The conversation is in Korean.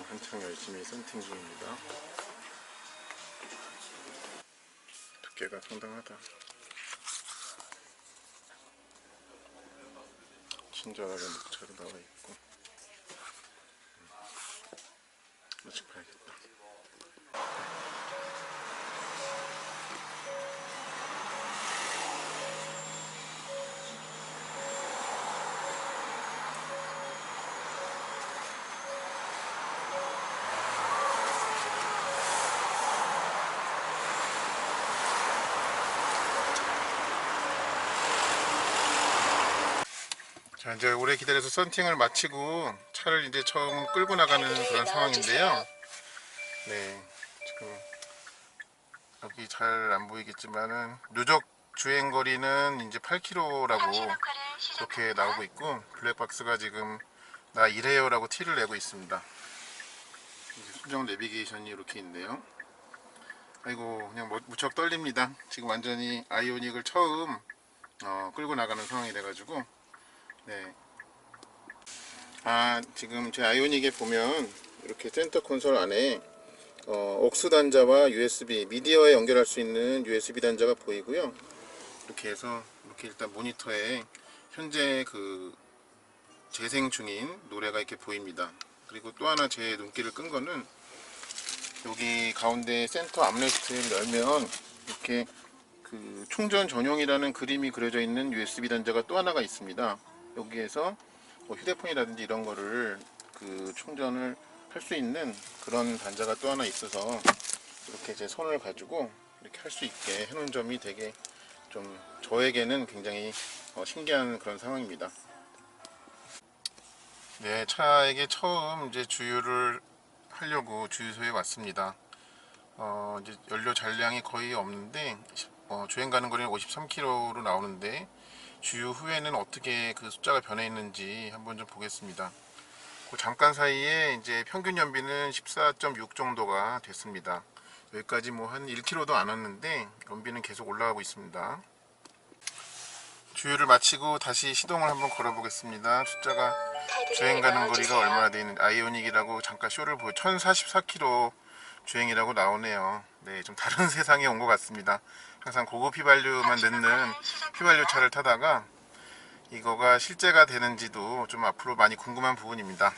한창 열심히 썬팅 중입니다. 두께가 상당하다. 친절하게 녹차로 나와 있고. 아직 봐야겠다. 자, 이제 오래 기다려서 썬팅을 마치고 차를 이제 처음 끌고 나가는 그런 상황인데요. 네, 지금 여기 잘 안 보이겠지만은 누적 주행 거리는 이제 8km라고 그렇게 나오고 있고, 블랙박스가 지금 나 이래요라고 티를 내고 있습니다. 이제 순정 내비게이션이 이렇게 있네요. 아이고, 그냥 무척 떨립니다. 지금 완전히 아이오닉을 처음 끌고 나가는 상황이 돼가지고. 네. 지금 제 아이오닉에 보면 이렇게 센터 콘솔 안에 옥스 단자와 USB 미디어에 연결할 수 있는 USB 단자가 보이고요. 이렇게 해서 이렇게 일단 모니터에 현재 그 재생 중인 노래가 이렇게 보입니다. 그리고 또 하나 제 눈길을 끈 거는 여기 가운데 센터 암레스트를 열면 이렇게 그 충전 전용이라는 그림이 그려져 있는 USB 단자가 또 하나가 있습니다. 여기에서 뭐 휴대폰이라든지 이런 거를 그 충전을 할 수 있는 그런 단자가 또 하나 있어서 이렇게 제 손을 가지고 이렇게 할 수 있게 해놓은 점이 되게 좀 저에게는 굉장히 신기한 그런 상황입니다. 네, 차에게 처음 이제 주유를 하려고 주유소에 왔습니다. 이제 연료 잔량이 거의 없는데 주행 가는 거리는 53km로 나오는데 주유 후에는 어떻게 그 숫자가 변해 있는지 한번 좀 보겠습니다. 그 잠깐 사이에 이제 평균 연비는 14.6 정도가 됐습니다. 여기까지 뭐 한 1km도 안 왔는데 연비는 계속 올라가고 있습니다. 주유를 마치고 다시 시동을 한번 걸어 보겠습니다. 숫자가 주행 가는 거리가 얼마나 되어 있는지, 아이오닉이라고 잠깐 쇼를 보여 1044km 주행이라고 나오네요. 네, 좀 다른 세상에 온 것 같습니다. 항상 고급 휘발유만 넣는 휘발유 차를 타다가 이거가 실제가 되는지도 좀 앞으로 많이 궁금한 부분입니다.